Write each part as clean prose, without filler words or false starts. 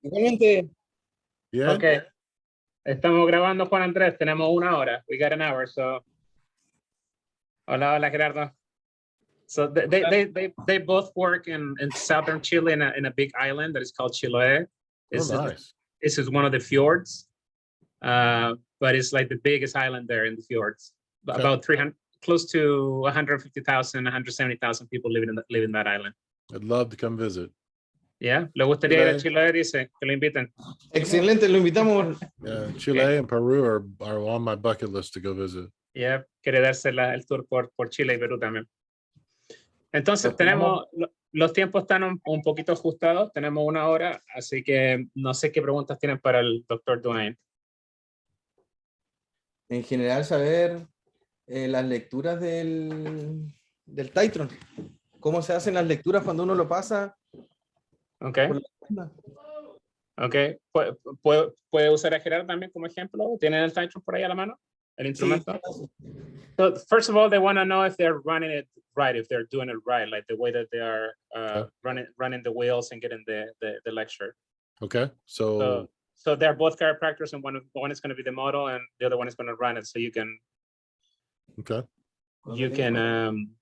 Igualmente. Yeah. Okay. Estamos grabando, Juan Andrés. Tenemos 1 hora. We got an hour, so. Hola, hola, Gerardo. So they both work in southern Chile in a big island that is called Chiloé. Nice. This is one of the fjords, but it's like the biggest island there in the fjords. Okay. About 300, close to 150,000, 170,000 people living in that island. I'd love to come visit. Yeah, le gustaría ir a Chiloé, dice, que lo inviten. Excelente, lo invitamos. Yeah, Chile and Peru are on my bucket list to go visit. Yeah, quiere darse el tour por Chile y Perú también. Entonces tenemos, los tiempos están un poquito ajustados, tenemos 1 hora, así que no sé qué preguntas tienen para el doctor Duane. En general, saber las lecturas del Titron. ¿Cómo se hacen las lecturas cuando uno lo pasa? Ok. Ok. ¿Puede usar a Gerardo también como ejemplo? ¿Tienen el Titron por ahí a la mano? ¿El instrumento? Sí. So first of all, they want to know if they're running it right, if they're doing it right, like the way that they are running the wheels and getting the lecture. Okay. So they're both chiropractors, and one is going to be the model, and the other one is going to run it. So you can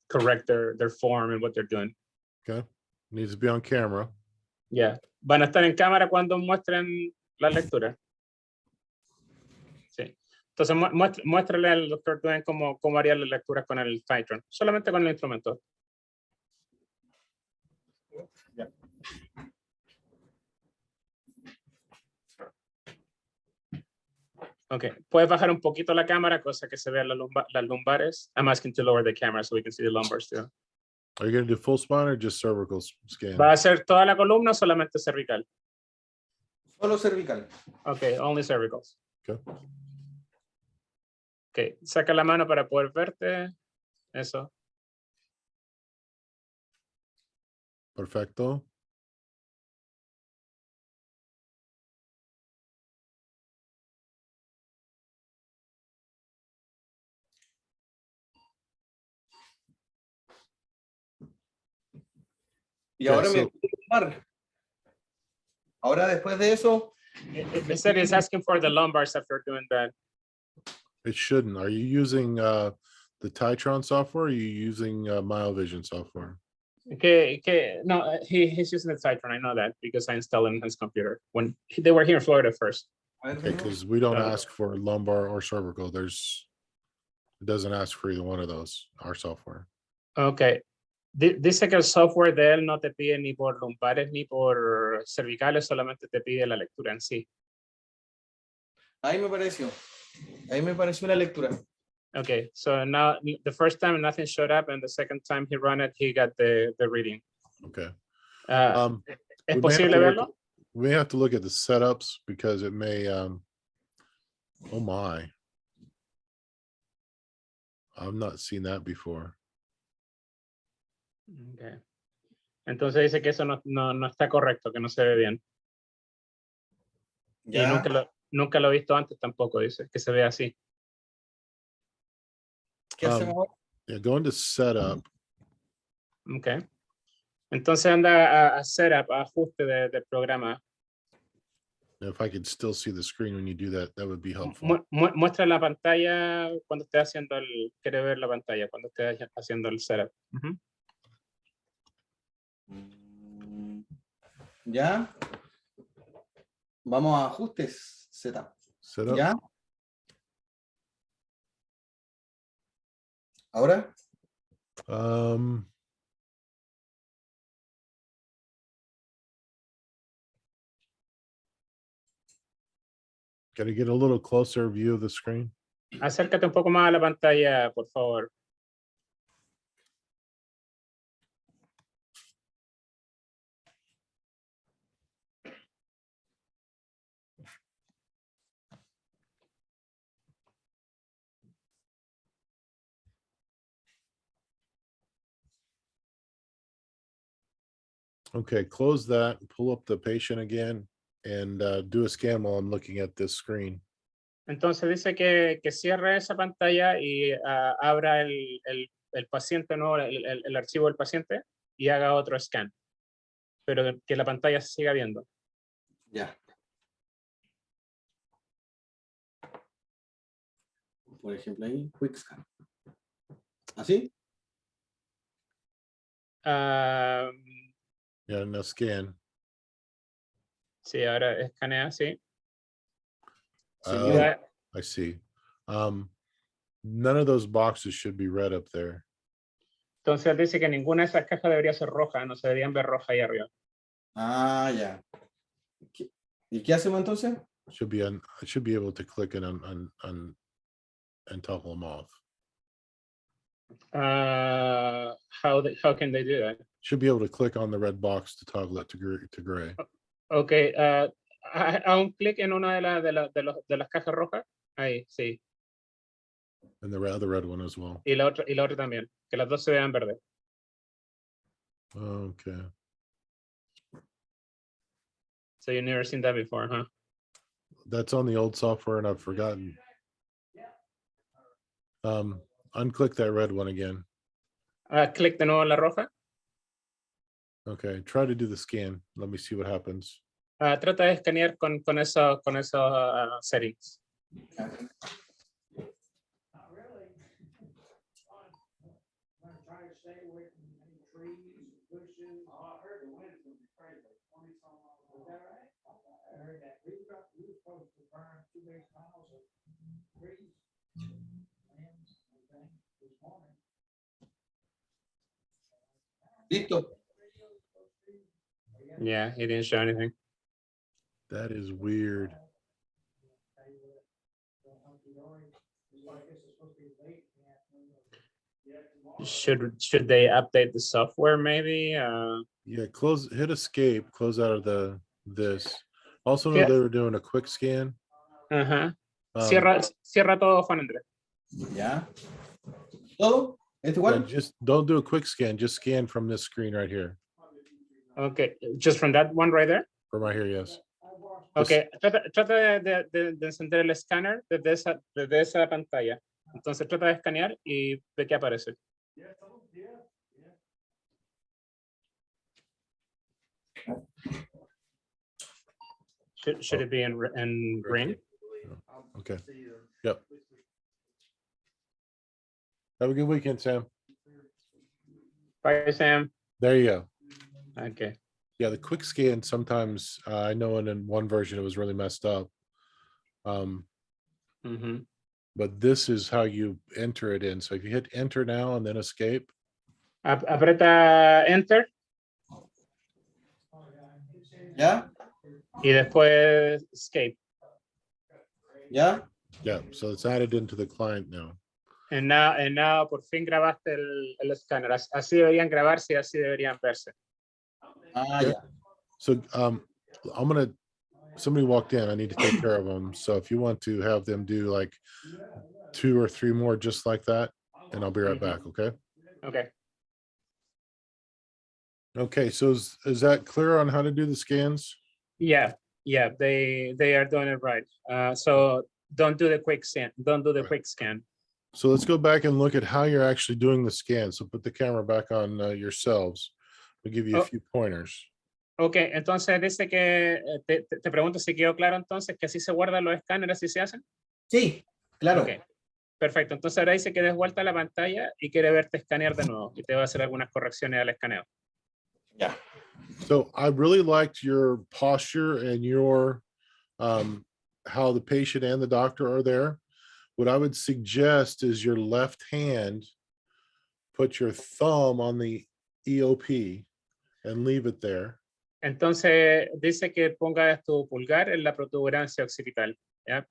correct their form and what they're doing. Okay. Needs to be on camera. Yeah. Van a estar en cámara cuando muestren la lectura. Sí. Entonces muéstrale al doctor Duen cómo haría la lectura con el Titron, solamente con el instrumento. Yeah. Okay, puedes bajar un poquito la cámara, cosa que se vean las lumbares. I'm asking to lower the camera so we can see the lumbars too. Are you going to do full spine or just cervical scan? ¿Va a hacer toda la columna o solamente cervical? Solo cervical. Okay, only cervicals. Okay. Okay, saca la mano para poder verte. Eso. Perfecto. Y ahora me voy a lumbar. Ahora después de eso. It said it's asking for the lumbars after doing that. It shouldn't. Are you using the Titron software? Or are you using MyoVision software? No, he's using the Titron. I know that because I installed it in his computer when they were here in Florida first. Okay, because we don't ask for lumbar or cervical. It doesn't ask for either one of those, our software. Okay. Dice que el software de él no te pide ni por lumbares ni por cervicales, solamente te pide la lectura en sí. Ahí me pareció una lectura. Okay, so now the first time nothing showed up, and the second time he ran it, he got the reading. Okay. ¿Es posible verlo? We have to look at the setups because it may. Oh my! I've not seen that before. Okay. Entonces dice que eso no está correcto, que no se ve bien. ¿Ya? Y nunca lo he visto antes tampoco, dice, que se ve así. ¿Qué hacemos ahora? Yeah, go into setup. Okay. Entonces anda a setup, a ajuste del programa. If I could still see the screen when you do that, that would be helpful. Muestra la pantalla cuando esté haciendo quiere ver la pantalla cuando esté haciendo el setup. Ya. Vamos a ajustes, setup. Ya. ¿Ahora? Can I get a little closer view of the screen? Acércate un poco más a la pantalla, por favor. Okay, close that, pull up the patient again, and do a scan while I'm looking at this screen. Entonces dice que cierre esa pantalla y abra el paciente, ¿no? el archivo del paciente y haga otro scan, pero que la pantalla se siga viendo. Ya. Por ejemplo, ahí, Quick Scan. ¿Así? Ah, Yeah, now scan. sí, ahora escanea, sí. Oh, I see. None of those boxes should be red up there. Entonces dice que ninguna de esas cajas debería ser roja, no se deberían ver roja ahí arriba. Ah, ya. ¿Y qué hacemos entonces? Should be on. I should be able to click it on and toggle them off. How can they do that? Should be able to click on the red box to toggle it to gray. Okay, a un clic en una de las cajas rojas. Ahí, sí. And the other red one as well. Y la otra también. Que las dos se vean verdes. Okay. So you've never seen that before, huh? That's on the old software and I've forgotten. Unclick that red one again. Clic de nuevo en la roja. Okay, try to do the scan. Let me see what happens. Trata de escanear con esos settings. Listo. Yeah, he didn't show anything. That is weird. Should they update the software maybe? Yeah, hit escape, close out of this. Also know Yeah. they were doing a quick scan. Ajá. Cierra todo, Juan Andrés. Ya. ¿Todo? ¿Es Yeah, igual? just don't do a quick scan, just scan from this screen right here. Okay, just from that one right there. From right here, yes. Okay, trata de encender el escáner desde esa pantalla. Entonces trata de escanear y ve qué aparece. Should it be in green? Okay. Yep. Have a good weekend, Sam. Bye, Sam. There you go. Okay. Yeah, the quick scan sometimes I know in one version it was really messed up. But this is how you enter it in. So if you hit enter now and then escape. Aprieta enter. ¿Ya? Y después escape. ¿Ya? Yeah, so it's added into the client now. And now por fin grabaste el escáner. Así deberían grabarse y así deberían verse. Ah, Yeah. ya. So somebody walked in, I need to take care of them. So if you want to have them do like 2 or 3 more just like that, and I'll be right back, okay? Okay. Okay, so is that clear on how to do the scans? Yeah, they are doing it right. So don't do the quick scan. Don't do the quick scan. So let's go back and look at how you're actually doing the scan. So put the camera back on yourselves. We'll give you a few pointers. Okay, entonces dice que te pregunto si quedó claro entonces que así se guardan los escáneres, así se hacen. Sí, claro. Okay, perfecto. Entonces ahora dice que des vuelta a la pantalla y quiere verte escanear de nuevo y te va a hacer algunas correcciones al escaneo. Ya. So I really liked your posture and your how the patient and the doctor are there. What I would suggest is your left hand, put your thumb on the EOP and leave it there. Entonces dice que pongas tu pulgar en la protuberancia occipital. ¿Ya?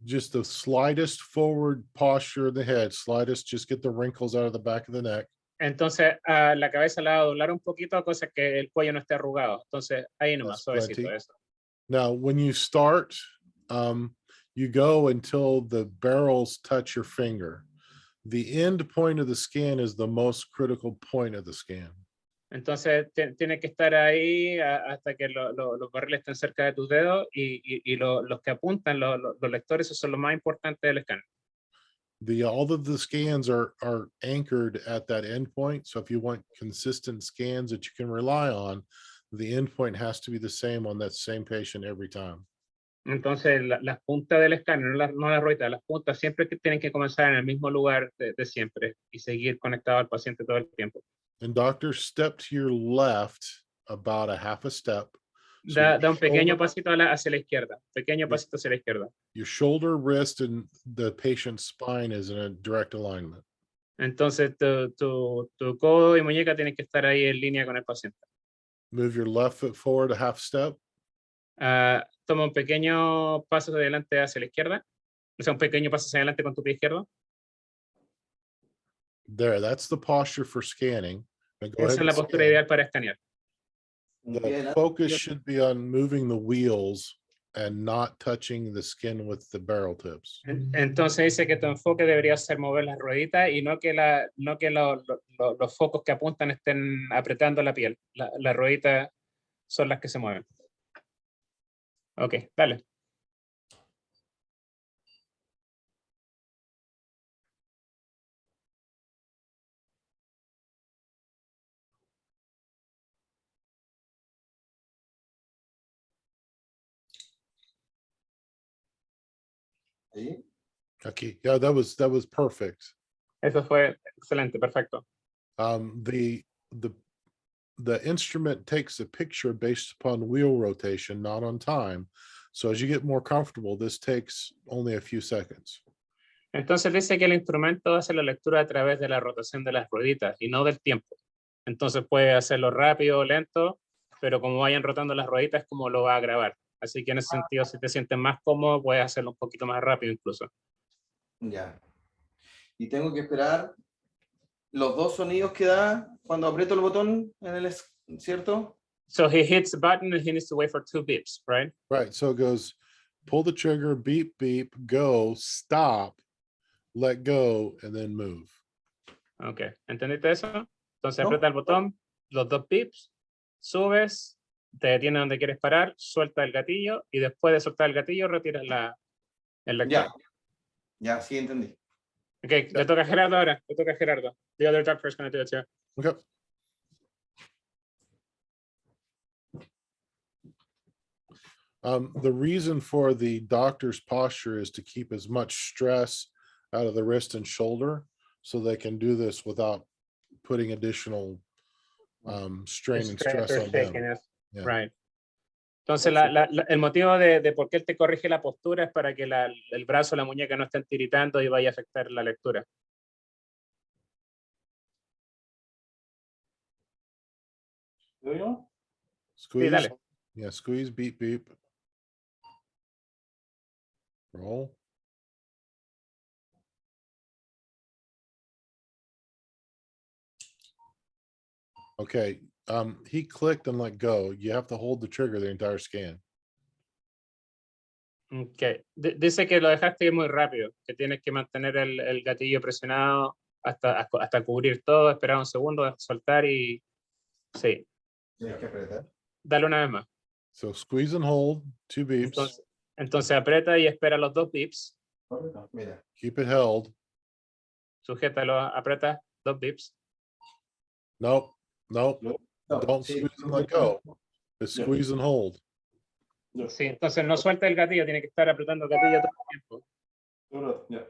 Just the slightest forward posture of the head, slightest, just get the wrinkles out of the back of the neck. Entonces la cabeza la va a doblar un poquito, cosa que el cuello no esté arrugado. Entonces ahí nomás, suavecito eso. Now, when you start, you go until the barrels touch your finger. The end point of the scan is the most critical point of the scan. Entonces tiene que estar ahí hasta que los barriles estén cerca de tus dedos y los que apuntan, los lectores, esos son los más importantes del escáner. All of the scans are anchored at that endpoint. So if you want consistent scans that you can rely on, the endpoint has to be the same on that same patient every time. Entonces, las puntas del escáner, no la ruedita, las puntas siempre que tienen que comenzar en el mismo lugar de siempre y seguir conectado al paciente todo el tiempo. And doctor, step to your left about a half a step. So Da your un pequeño shoulder- pasito hacia la izquierda, pequeño pasito hacia la izquierda. your shoulder, wrist, and the patient's spine is in a direct alignment. Entonces, tu codo y muñeca tienen que estar ahí en línea con el paciente. Move your left foot forward a half step. Toma un pequeño paso de adelante hacia la izquierda, o sea, un pequeño paso hacia adelante con tu pie izquierdo. There, that's the posture for scanning. Now go Esa ahead es la and postura scan. ideal para escanear. The focus should be on moving the wheels and not touching the skin with the barrel tips. Entonces dice que tu enfoque debería ser mover las rueditas y no que los focos que apuntan estén apretando la piel. Las rueditas son las que se mueven. Ok, dale. Ahí. Okay, yeah, that was perfect. Eso fue excelente, perfecto. The instrument takes a picture based upon wheel rotation, not on time. So as you get more comfortable, this takes only a few seconds. Entonces dice que el instrumento hace la lectura a través de la rotación de las rueditas y no del tiempo. Entonces puede hacerlo rápido o lento, pero como vayan rotando las rueditas, como lo va a grabar. Así que en ese sentido, si te sientes más cómodo, puedes hacerlo un poquito más rápido incluso. Ya. Y tengo que esperar los dos sonidos que da cuando aprieto el botón en el, ¿cierto? So he hits the button and he needs to wait for 2 beeps, right? Right. So it goes, pull the trigger, beep, beep, go, stop, let go, and then move. Ok, ¿entendiste eso? Entonces No. aprieta el botón, los 2 beeps, subes, te detienes donde quieres parar, suelta el gatillo y después de soltar el gatillo retiras el lector. Ya. Ya, sí entendí. Ok, le toca a Gerardo ahora, le toca a Gerardo. The other doctor is going to do it too. Okay. The reason for the doctor's posture is to keep as much stress out of the wrist and shoulder so they can do this without putting additional strain and stress on them. Yeah. Right. Entonces, el motivo de por qué él te corrige la postura es para que el brazo o la muñeca no estén tiritando y vaya a afectar la lectura. Squeeze. dale. Yeah, squeeze, beep, beep. Roll. Okay. He clicked and let go. You have to hold the trigger the entire scan. Okay. Dice que lo dejaste muy rápido, que tienes que mantener el gatillo presionado hasta cubrir todo, esperar un segundo, soltar y sí. Tienes que apretar. Dale una vez más. So squeeze and hold, 2 beeps. Entonces aprieta y espera los 2 beeps. Mira. Keep it held. Sujétalo, aprieta 2 beeps. Nope. Nope. No, Don't sí. squeeze and let go. It's squeeze and hold. Sí, entonces no suelta el gatillo, tiene que estar apretando el gatillo todo el tiempo.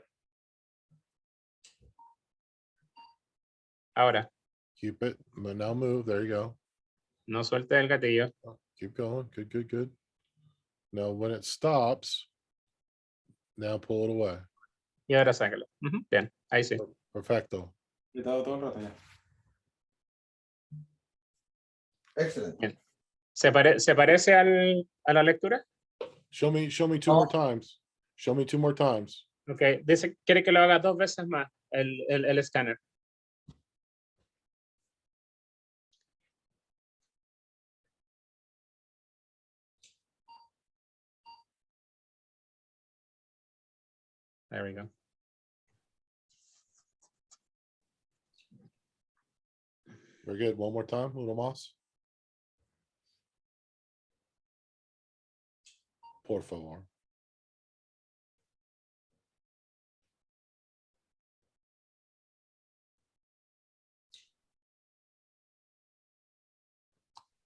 Ahora, Keep it. Now move. There you go. no suelte el gatillo. Keep going. Good, good, good. Now when it stops, now pull it away. Y ahora sácalo. Bien, ahí sí. Perfecto. Todo el rato ya. Excelente. Bien. ¿Se parece a la lectura? Show me 2 more times. Show me 2 more times. Ok, dice, quiere que lo haga 2 veces más el escáner. There we go. Very good. One more time, little mouse. Por favor.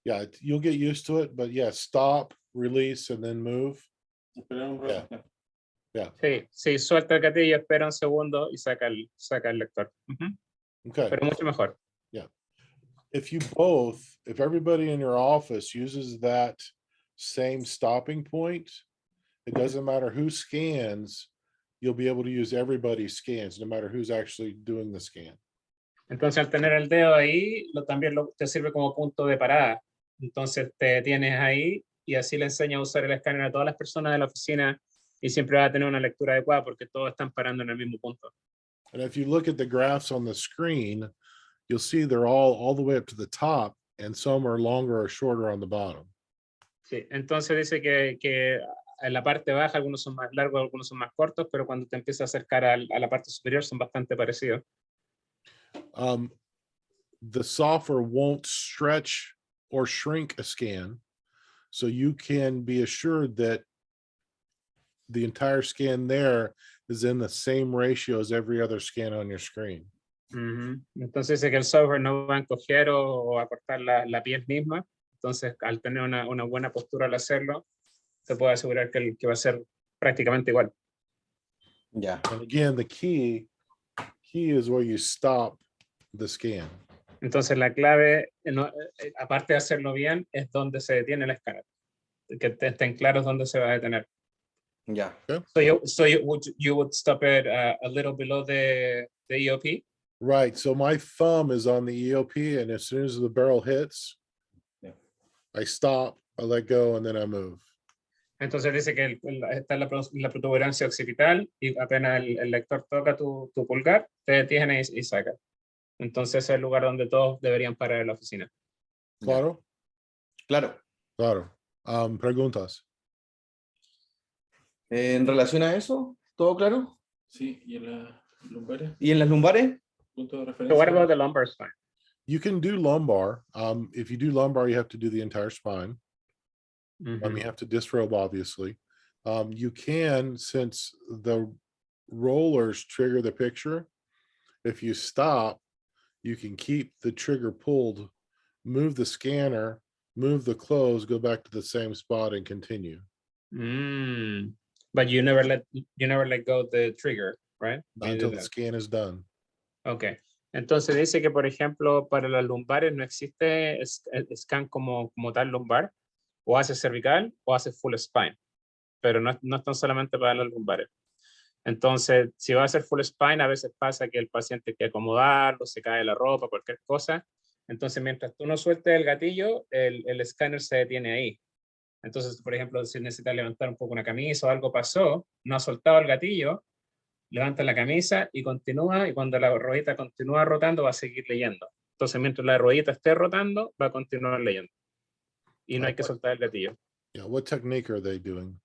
Yeah, you'll get used to it, but yeah, stop, release, and then move. Esperar un Yeah. rato. Sí, sí, suelta el gatillo, espera un segundo y saca el lector. Ujú. Okay. Pero mucho mejor. If everybody in your office uses that same stopping point, it doesn't matter who scans, you'll be able to use everybody's scans, no matter who's actually doing the scan. Entonces, al tener el dedo ahí, también te sirve como punto de parada. Entonces, te tienes ahí y así le enseña a usar el escáner a todas las personas de la oficina y siempre va a tener una lectura adecuada porque todos están parando en el mismo punto. And if you look at the graphs on the screen, you'll see they're all the way up to the top, and some are longer or shorter on the bottom. Sí, entonces dice que en la parte baja algunos son más largos, algunos son más cortos, pero cuando te empiezas a acercar a la parte superior son bastante parecidos. The software won't stretch or shrink a scan, so you can be assured that the entire scan there is in the same ratio as every other scan on your screen. Entonces dice que el software no va a encoger o a cortar la piel misma. Entonces, al tener una buena postura al hacerlo, se puede asegurar que va a ser prácticamente igual. Ya. And again, the key is where you stop the scan. Entonces, la clave, aparte de hacerlo bien, es donde se detiene el escáner. Que estén claros dónde se va a detener. Ya. So you would stop it a little below the EOP? Right. So my thumb is on the EOP, and as soon as the barrel hits, Yeah. I stop, I let go, and then I move. Entonces dice que está la protuberancia occipital y apenas el lector toca tu pulgar, te detienes y saca. Entonces es el lugar donde todos deberían parar en la oficina. Claro? Claro. Claro. Preguntas. En relación a eso, ¿todo claro? Sí, y en las lumbares, ¿Y en las lumbares? punto de So referencia. what about the lumbar spine? You can do lumbar. If you do lumbar, you have to do the entire spine. You have to disrobe, obviously. You can, since the rollers trigger the picture, if you stop, you can keep the trigger pulled, move the scanner, move the close, go back to the same spot and continue. But you never let go the trigger, right? Not until the scan is done. Okay. Entonces dice que, por ejemplo, para las lumbares no existe scan como tal lumbar, o hace cervical o hace full spine, pero no están solamente para las lumbares. Entonces, si va a hacer full spine, a veces pasa que el paciente quiere acomodarlo, se cae la ropa, cualquier cosa. Entonces, mientras tú no sueltes el gatillo, el escáner se detiene ahí. Entonces, por ejemplo, si necesitas levantar un poco una camisa o algo pasó, no ha soltado el gatillo, levanta la camisa y continúa, y cuando la ruedita continúa rotando, va a seguir leyendo. Entonces, mientras la ruedita esté rotando, va a continuar leyendo. Y no hay que soltar el gatillo. Yeah, what technique are they doing?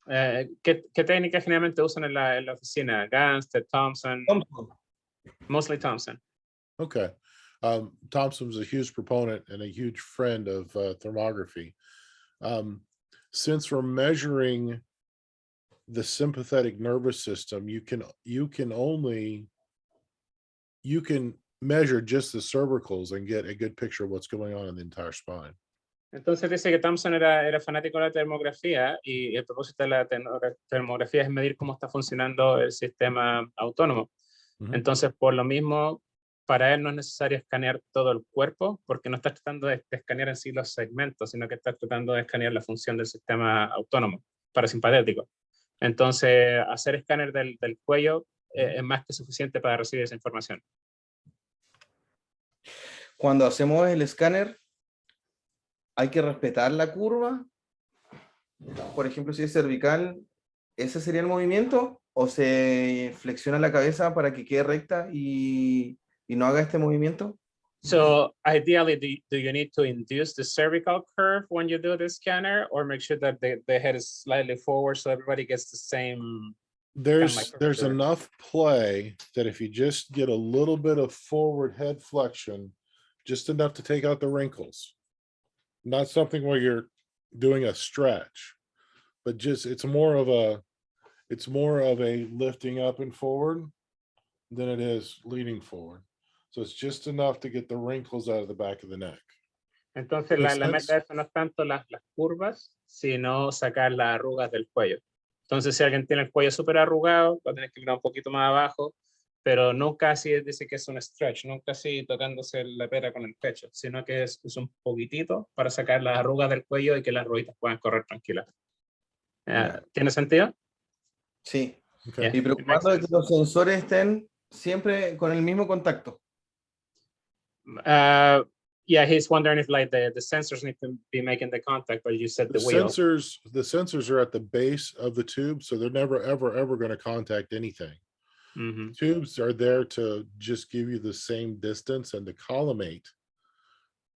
¿Qué técnicas generalmente usan en la oficina? Ganster, Thompson, mostly Thompson. Okay. Thompson's a huge proponent and a huge friend of thermography. Since we're measuring the sympathetic nervous system, you can measure just the cervicals and get a good picture of what's going on in the entire spine. Entonces dice que Thompson era fanático de la termografía y el propósito de la termografía es medir cómo está funcionando el sistema autónomo. Entonces, por lo mismo, para él no es necesario escanear todo el cuerpo porque no está tratando de escanear en sí los segmentos, sino que está tratando de escanear la función del sistema autónomo, parasimpatético. Entonces, hacer escáner del cuello es más que suficiente para recibir esa información. Cuando hacemos el escáner, ¿hay que respetar la curva? Por ejemplo, si es cervical, ¿ese sería el movimiento? ¿O se flexiona la cabeza para que quede recta y no haga este movimiento? So ideally, do you need to induce the cervical curve when you do the scanner, or make sure that the head is slightly forward so everybody gets the same? There's enough play that if you just get a little bit of forward head flexion, just enough to take out the wrinkles, not something where you're doing a stretch, but just it's more of a lifting up and forward than it is leaning forward. So it's just enough to get the wrinkles out of the back of the neck. Entonces, Makes la meta sense? de eso no es tanto las curvas, sino sacar las arrugas del cuello. Entonces, si alguien tiene el cuello súper arrugado, va a tener que ir un poquito más abajo, pero nunca así dice que es un stretch, nunca así tocándose la pera con el pecho, sino que es un poquitito para sacar las arrugas del cuello y que las rueditas puedan correr tranquilas. Ya. ¿Tiene sentido? Sí. Okay. Yeah, Y it makes preocupando de que sense. los sensores estén siempre con el mismo contacto. Yeah, he's wondering if like the sensors need to be making the contact, but you said The the wheel. sensors are at the base of the tube, so they're never, ever going to contact anything. Mhm. Tubes are there to just give you the same distance and to collimate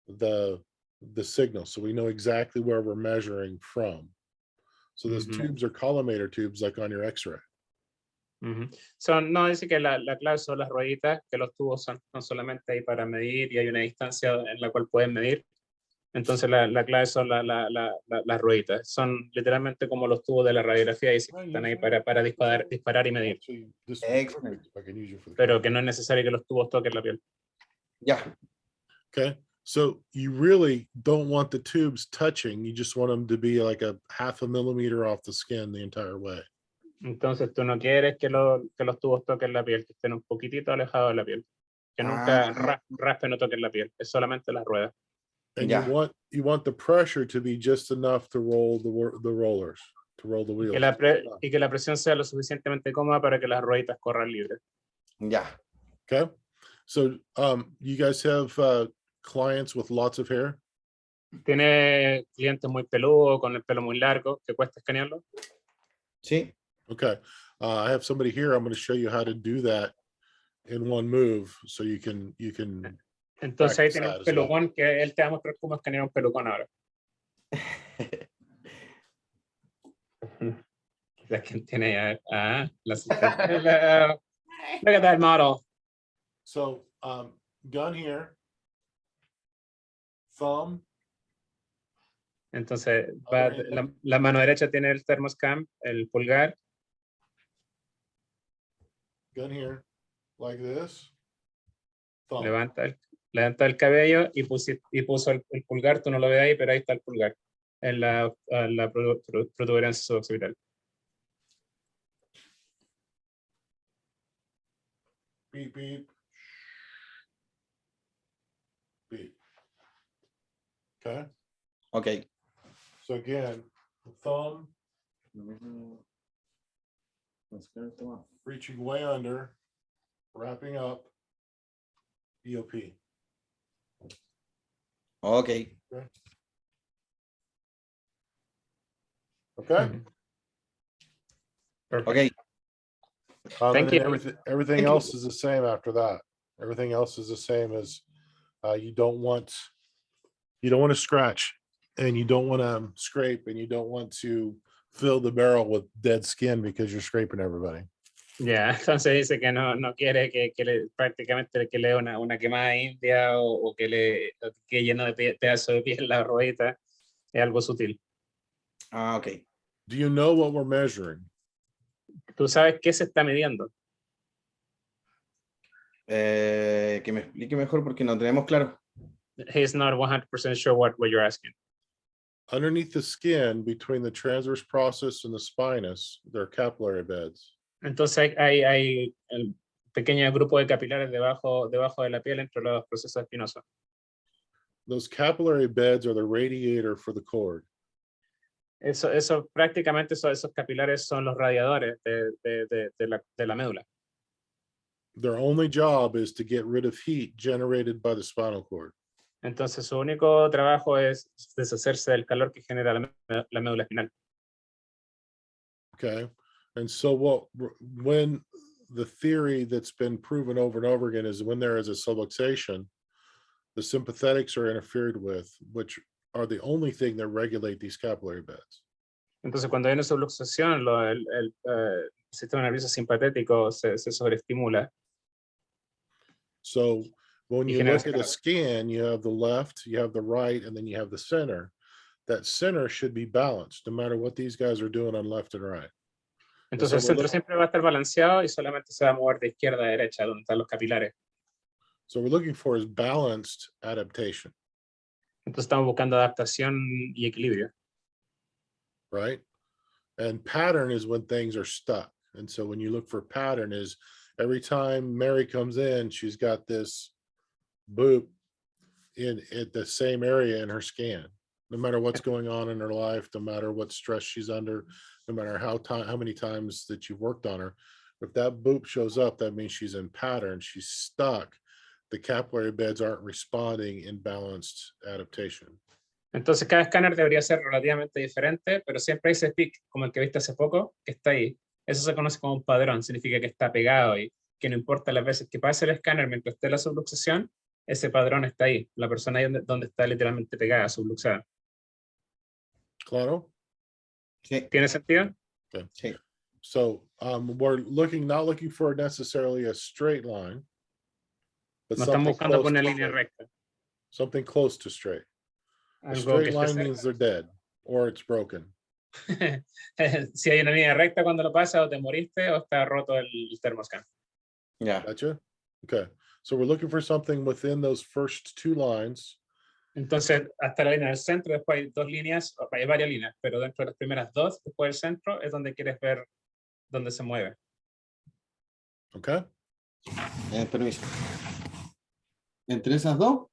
the signal, so we know exactly where we're measuring from. So those Mhm. tubes are collimator tubes like on your X-ray. No dice que la clave son las rueditas, que los tubos son solamente ahí para medir y hay una distancia en la cual pueden medir. Entonces la clave son las rueditas. Son literalmente como los tubos de la radiografía y están ahí para disparar y medir. Actually, this would be Excellent. perfect if I can use you for the Pero camera. que no es necesario que los tubos toquen la piel. Ya. Okay, so you really don't want the tubes touching. You just want them to be like a 0.5 millimeter off the skin the entire way. Entonces tú no quieres que los tubos toquen la piel, que estén un poquitito alejados de la piel. Que nunca raspen o toquen la piel. Es solamente las ruedas. And Ya. you want the pressure to be just enough to roll the rollers, to roll the Y wheels. que la presión sea lo suficientemente cómoda para que las rueditas corran libres. Ya. Okay, so you guys have clients with lots of hair? Tiene clientes muy peludos, con el pelo muy largo, que cuesta escanearlo. Sí. Okay, I have somebody here. I'm going to show you how to do that in one move, so you can Entonces ahí practice tiene that un as well. pelucón que él te va a mostrar cómo escanear un pelucón ahora. Quizás quien tiene la asistente. Look at that model. So gun here, thumb. Entonces la mano derecha tiene el thermoscam, el pulgar. Gun here, like this. Thumb. Levanta el cabello y puso el pulgar. Tú no lo ves ahí, pero ahí está el pulgar en la protuberancia suboccipital. Beep, beep. Beep. Okay. Ok. So again, the thumb reaching way under, wrapping up, EOP. Ok. Okay. Perfect. Ok. Thank And you. everything Thank you. else is the same after that. Everything else is the same as you don't want to scratch, and you don't want to scrape, and you don't want to fill the barrel with dead skin because you're scraping everybody. Ya, entonces dice que no quiere que prácticamente que le dé una quemada india o que lleno de pedazos de piel la ruedita. Es algo sutil. Ah, ok. Do you know what we're measuring? ¿Tú sabes qué se está midiendo? Que me explique mejor porque no tenemos claro. He's not 100% sure what you're asking. Underneath the skin, between the transverse process and the spinous, there are capillary beds. Entonces hay el pequeño grupo de capilares debajo de la piel entre los procesos espinosos. Those capillary beds are the radiator for the cord. Eso prácticamente esos capilares son los radiadores de la médula. Their only job is to get rid of heat generated by the spinal cord. Entonces su único trabajo es deshacerse del calor que genera la médula espinal. Okay, and so when the theory that's been proven over and over again is when there is a subluxation, the sympathetics are interfered with, which are the only thing that regulate these capillary beds. Entonces cuando hay una subluxación, el sistema nervioso simpatético se sobreestimula. So when Y you genera look at a scan, you have the left, you have the right, and then you have the center. That center should be balanced no matter what these guys are doing on left and right. Entonces el centro siempre va a estar balanceado y solamente se va a mover de izquierda a derecha, donde están los capilares. So what we're looking for is balanced adaptation. Entonces estamos buscando adaptación y equilibrio. right? And pattern is when things are stuck. And so when you look for pattern is every time Mary comes in, she's got this boop in at the same area in her scan. No matter what's going on in her life, no matter what stress she's under, no matter how many times that you've worked on her, if that boop shows up, that means she's in pattern, she's stuck. The capillary beds aren't responding in balanced adaptation. Entonces cada escáner debería ser relativamente diferente, pero siempre hay ese pic, como el que viste hace poco, que está ahí. Eso se conoce como un padrón, significa que está pegado y que no importa las veces que pase el escáner mientras esté la subluxación, ese padrón está ahí, la persona ahí donde está literalmente pegada, subluxada. Claro? Sí, ¿Tiene sentido? sí. So we're not looking for necessarily a straight line, but No estamos buscando por close una to línea straight. recta. Something close to straight. A Algo straight que esté line cerca. means they're dead or it's broken. Si hay una línea recta cuando lo pasa, o te moriste o está roto el termoscan. Ya. Gotcha? Okay. So we're looking for something within those first two lines. Entonces, hasta la línea del centro, después hay dos líneas, hay varias líneas, pero dentro de las primeras dos, después del centro, es donde quieres ver dónde se mueve. Okay? Permiso. ¿Entre esas dos?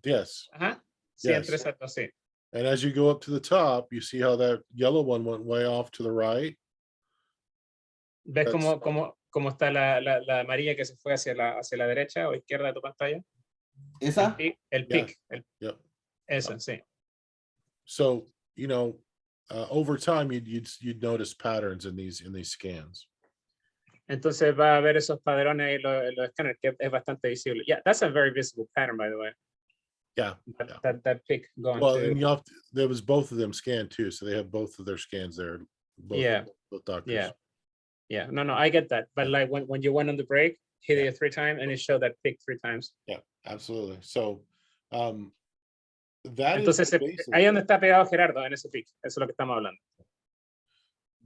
Yes. Ajá. Sí, Yes. entre esas dos, sí. And as you go up to the top, you see how that yellow one went way off to the right. ¿Ves That's- cómo está la amarilla que se fue hacia la derecha o izquierda de tu pantalla? ¿Esa? El Yeah. pic. Yep. Esa, sí. So, over time, you'd notice patterns in these scans. Entonces va a ver esos padrones en los escáneres, que es bastante visible. Yeah, that's a very visible pattern, by the way. Yeah. That pic going Well, to... and there was both of them scanned too, so they have both of their scans there. Both doctors. Yeah. No, I get that. But Yeah. like when you went on the break, hit Yeah. it 3 times and it showed that pic 3 times. Yeah, absolutely. So, that is Entonces, the basic. ahí donde está pegado Gerardo, en ese pic. Eso es lo que estamos hablando.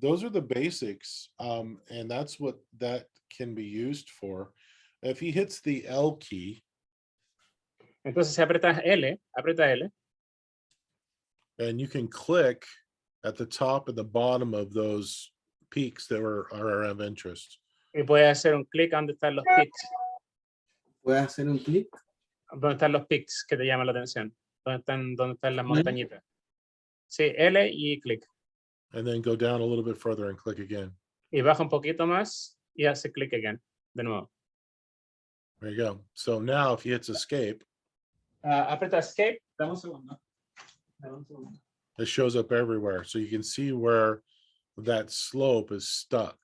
Those are the basics, and that's what that can be used for. If he hits the L key, Entonces, si aprieta L, and you can click at the top and the bottom of those peaks that are of interest. y puede hacer un clic donde están los pics. ¿Puedes hacer un clic? Donde están los pics que te llaman la atención. Donde están las montañitas. Sí, L y clic. And then go down a little bit further and click again. Y baja un poquito más y hace clic again. De nuevo. There you go. So now if he hits escape, Aprieta escape. Dame un segundo. it shows up everywhere. So you can see where that slope is stuck.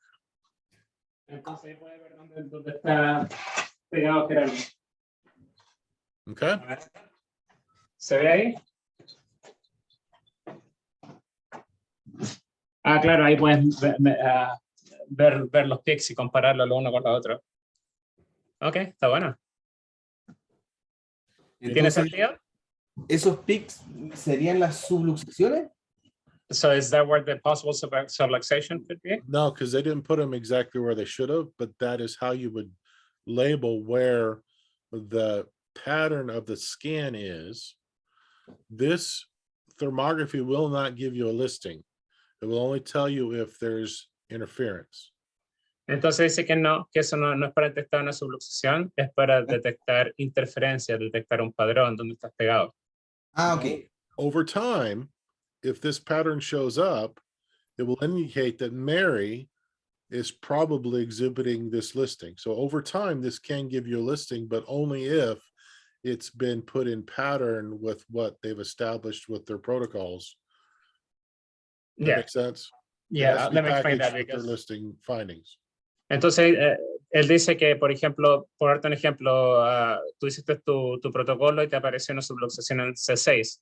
Entonces ahí puede ver dónde está pegado Gerardo. Okay. ¿Se ve ahí? Claro, ahí puedes ver los pics y compararlos lo uno con lo otro. Ok, está bueno. ¿Tiene Entonces, sentido? ¿esos pics serían las subluxaciones? So is that where the possible subluxation could be? No, because they didn't put them exactly where they should have, but that is how you would label where the pattern of the scan is. This thermography will not give you a listing. It will only tell you if there's interference. Entonces dice que eso no es para detectar una subluxación, es para detectar interferencia, detectar un padrón donde estás pegado. Ok. Over time, if this pattern shows up, it will indicate that Mary is probably exhibiting this listing. So over time, this can give you a listing, but only if it's been put in pattern with what they've established with their protocols. That Yeah. makes sense? Yeah, let me explain that. Their Because... listing findings. Entonces, él dice que, por ejemplo, por darte un ejemplo, tú hiciste tu protocolo y te apareció una subluxación en C6,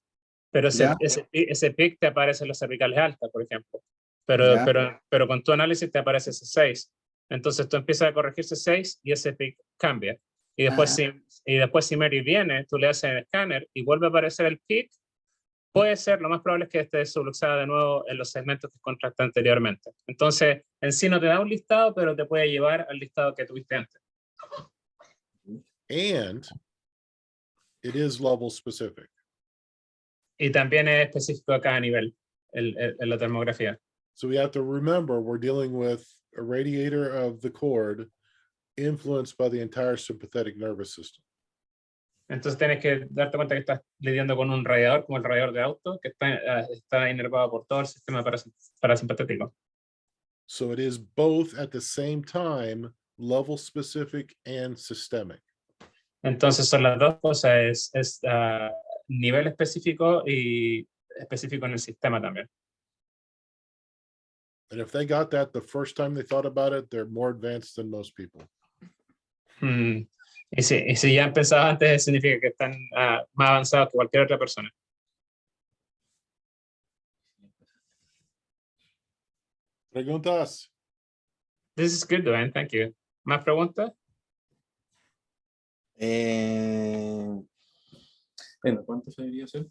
pero ese pic te aparece en las cervicales altas, por ejemplo. Pero con tu análisis te aparece C6. Entonces tú empiezas a corregir C6 y ese pic cambia. Y después, si Mary viene, tú le haces el escáner y vuelve a aparecer el pic, puede ser, lo más probable es que esté subluxada de nuevo en los segmentos que contraste anteriormente. Entonces, en sí no te da un listado, pero te puede llevar al listado que tuviste antes. And it is level specific. Y también es específico a cada nivel, la termografía. So we have to remember we're dealing with a radiator of the cord influenced by the entire sympathetic nervous system. Entonces tienes que darte cuenta que estás lidiando con un radiador como el radiador de auto, que está inervado por todo el sistema parasimpatético. So it is both at the same time level specific and systemic. Entonces son las dos cosas, es nivel específico y específico en el sistema también. And if they got that the first time they thought about it, they're more advanced than most people. Y si ya han pensado antes, significa que están más avanzados que cualquier otra persona. Preguntas. This is good, Dwayne. Thank you. ¿Más preguntas? ¿Cuánto se debería hacer?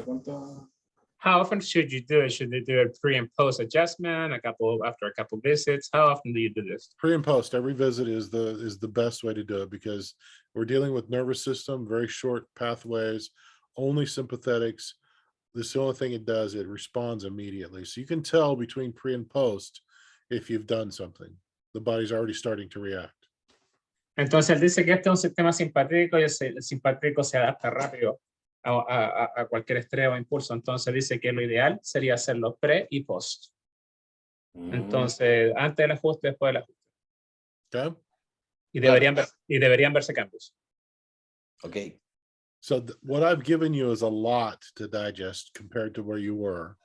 ¿Cuánto? How often should you do it? Should you do a pre and post adjustment, after a couple visits? How often do you do this? Pre and post, every visit is the best way to do it because we're dealing with nervous system, very short pathways, only sympathetics. This is the only thing it does, it responds immediately. So you can tell between pre and post if you've done something. The body's already starting to react. Entonces él dice que este es un sistema simpático y el simpático se adapta rápido a cualquier estrés o impulso. Entonces dice que lo ideal sería hacerlo pre y post. Entonces, antes del ajuste, después del ajuste. Okay. Y deberían verse cambios. Okay. So what I've given you is a lot to digest compared to where you were.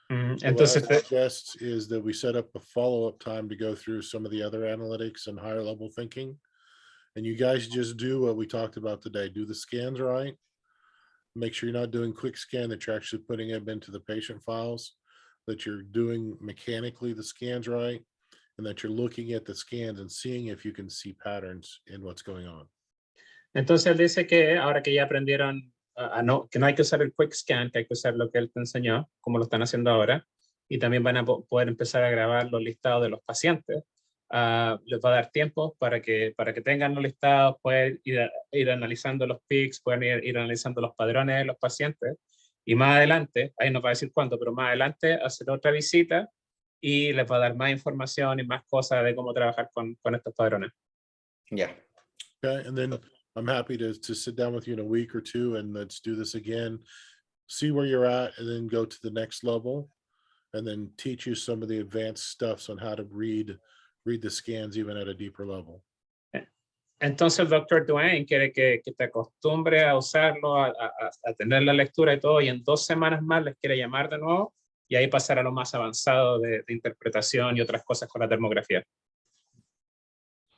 So Entonces, what I suggest is that we set up a follow-up time to go through some of the other analytics and higher level thinking. And you guys just do what we talked about today. Do the scans right. Make sure you're not doing quick scan, that you're actually putting them into the patient files, that you're doing mechanically the scans right, and that you're looking at the scans and seeing if you can see patterns in what's going on. Entonces él dice que ahora que ya aprendieron que no hay que usar el quick scan, que hay que usar lo que él te enseñó, como lo están haciendo ahora, y también van a poder empezar a grabar los listados de los pacientes. Les va a dar tiempo para que tengan los listados, pueden ir analizando los pics, pueden ir analizando los padrones de los pacientes, y más adelante, ahí nos va a decir cuándo, pero más adelante hacer otra visita y les va a dar más información y más cosas de cómo trabajar con estos padrones. Yeah. Okay, and then I'm happy to sit down with you in a week or two and let's do this again, see where you're at, and then go to the next level, and then teach you some of the advanced stuffs on how to read the scans even at a deeper level. Entonces el doctor Dwayne quiere que te acostumbre a usarlo, a tener la lectura y todo, y en 2 semanas más les quiere llamar de nuevo y ahí pasar a lo más avanzado de interpretación y otras cosas con la termografía.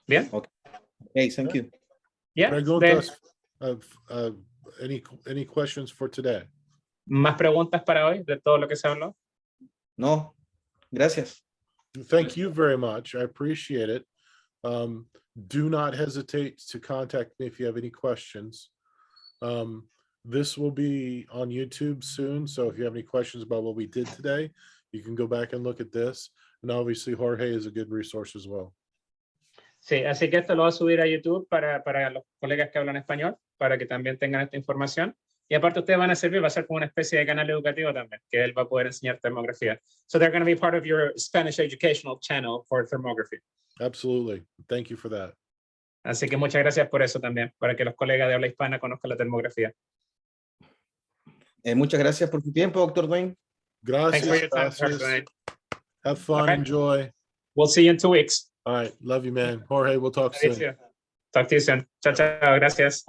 ¿Bien? Okay, thank you. Yeah. Preguntas, any questions for today? ¿Más preguntas para hoy de todo lo que se habló? No, gracias. Thank you very much. I appreciate it. Do not hesitate to contact me if you have any questions. This will be on YouTube soon, so if you have any questions about what we did today, you can go back and look at this. And obviously Jorge is a good resource as well. Sí, así que esto lo va a subir a YouTube para los colegas que hablan español, para que también tengan esta información. Y aparte ustedes van a servir, va a ser como una especie de canal educativo también, que él va a poder enseñar termografía. So they're going to be part of your Spanish educational channel for thermography. Absolutely. Thank you for that. Así que muchas gracias por eso también, para que los colegas de habla hispana conozcan la termografía. Muchas gracias por tu tiempo, Dr. Dwayne. Thanks for your Gracias. time, Dr. Dwayne. Have fun. Okay. Enjoy. We'll see you in 2 weeks. All right. Love you, man. Jorge, we'll talk soon. Talk to you soon. Chao, chao. Gracias.